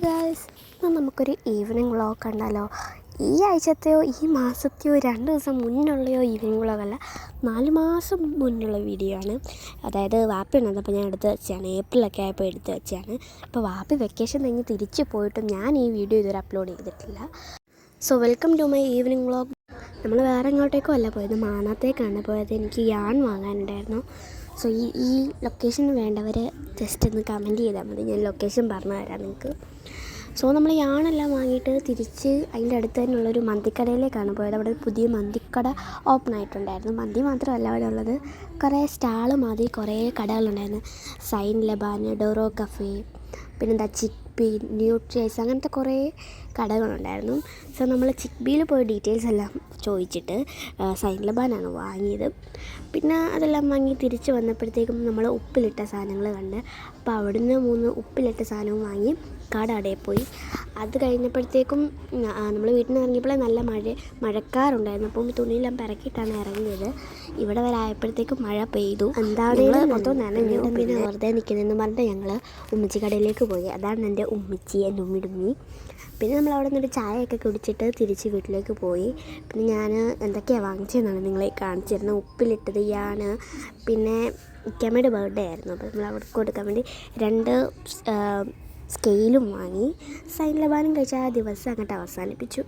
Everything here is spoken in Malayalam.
ഗൈസ്, ഇന്ന് നമുക്കൊരു ഈവനിങ് വ്ളോഗ് കണ്ടാലോ. ഈ ആഴ്ചത്തെയോ ഈ മാസത്തെയോ 2 ദിവസം മുന്നുള്ളയോ ഈവനിങ് വ്ളോഗല്ല, 4 മാസം മുന്നുള്ള വീഡിയോ ആണ്. അതായത് വാപ്പി ഉണ്ടപ്പോൾ ഞാൻ എടുത്ത് വെച്ചാണ്, ഏപ്രിലൊക്കെ ആയപ്പോൾ എടുത്ത് വെച്ചാണ്. ഇപ്പോൾ വാപ്പി വെക്കേഷൻ കഴിഞ്ഞ് തിരിച്ച് പോയിട്ടും ഞാൻ ഈ വീഡിയോ ഇതുവരെ അപ്ലോഡ് ചെയ്തിട്ടില്ല. So welcome to my evening vlog. നമ്മൾ വേറെ എങ്ങോട്ടേക്കും അല്ല പോയത്, മാനാത്തേക്കാണ് പോയത്. എനിക്ക് യാൺ വാങ്ങാനുണ്ടായിരുന്നു. സോ ഈ ലൊക്കേഷൻ വേണ്ടവർ ജസ്റ്റ് ഒന്ന് കമൻറ്റ് ചെയ്താൽ മതി, ഞാൻ ലൊക്കേഷൻ പറഞ്ഞു തരാം നിങ്ങൾക്ക്. സോ നമ്മൾ യാണെല്ലാം വാങ്ങിയിട്ട് തിരിച്ച് അതിൻ്റെ അടുത്ത് തന്നെയുള്ളൊരു മന്തിക്കടയിലേക്കാണ് പോയത്. അവിടെ പുതിയ മന്തിക്കട ഓപ്പൺ ആയിട്ടുണ്ടായിരുന്നു. മന്തി മാത്രമല്ല അവിടെ ഉള്ളത്, കുറേ സ്റ്റാള് മാതിരി കുറേ കടകളുണ്ടായിരുന്നു. സൈൻ ലബാൻ, ഡോറോ കഫേ, പിന്നെന്താ ചിക്ബി, ന്യൂട്രീസ്, അങ്ങനത്തെ കുറേ കടകളുണ്ടായിരുന്നു. സോ നമ്മൾ ചിക്ബിയിൽ പോയി ഡീറ്റെയിൽസ് എല്ലാം ചോദിച്ചിട്ട് സൈൻ ലബാനാണ് വാങ്ങിയത്. പിന്നെ അതെല്ലാം വാങ്ങി തിരിച്ച് വന്നപ്പോഴത്തേക്കും നമ്മൾ ഉപ്പിലിട്ട സാധനങ്ങൾ കണ്ട്, അപ്പോൾ അവിടുന്ന് 3 ഉപ്പിലിട്ട സാധനവും വാങ്ങി കടയിൽ പോയി. അത് കഴിഞ്ഞപ്പോഴത്തേക്കും നമ്മൾ വീട്ടിൽ നിന്ന് ഇറങ്ങിയപ്പോഴേ നല്ല മഴക്കാറുണ്ടായിരുന്നു. അപ്പം തുണിയെല്ലാം പിറക്കിയിട്ടാണ് ഇറങ്ങിയത്. ഇവിടെ വരെ ആയപ്പോഴത്തേക്കും മഴ പെയ്തു. എന്താണ് മൊത്തം നനഞ്ഞു. പിന്നെ വെറുതെ നിൽക്കുന്നതെന്ന് പറഞ്ഞിട്ട് ഞങ്ങൾ ഉമ്മച്ചി കടയിലേക്ക് പോയി. അതാണ് എൻ്റെ ഉമ്മച്ചി, എൻ്റെ ഉമ്മിടുമ്മി. പിന്നെ നമ്മൾ അവിടെ നിന്നൊരു ചായയൊക്കെ കുടിച്ചിട്ട് തിരിച്ച് വീട്ടിലേക്ക് പോയി. പിന്നെ ഞാൻ എന്തൊക്കെയാണ് വാങ്ങിച്ചതെന്നാണ് നിങ്ങളെ കാണിച്ചിരുന്നത്. ഉപ്പിലിട്ടത് യാണ്, പിന്നെ ഇക്കമ്മയുടെ ബർത്ത്ഡേ ആയിരുന്നു. അപ്പോൾ നമ്മൾ അവിടെ കൊടുക്കാൻ വേണ്ടി 2 സ്കെയിലും വാങ്ങി. സൈൻ ലബാനും കഴിച്ച് ആ ദിവസം അങ്ങോട്ട് അവസാനിപ്പിച്ചു.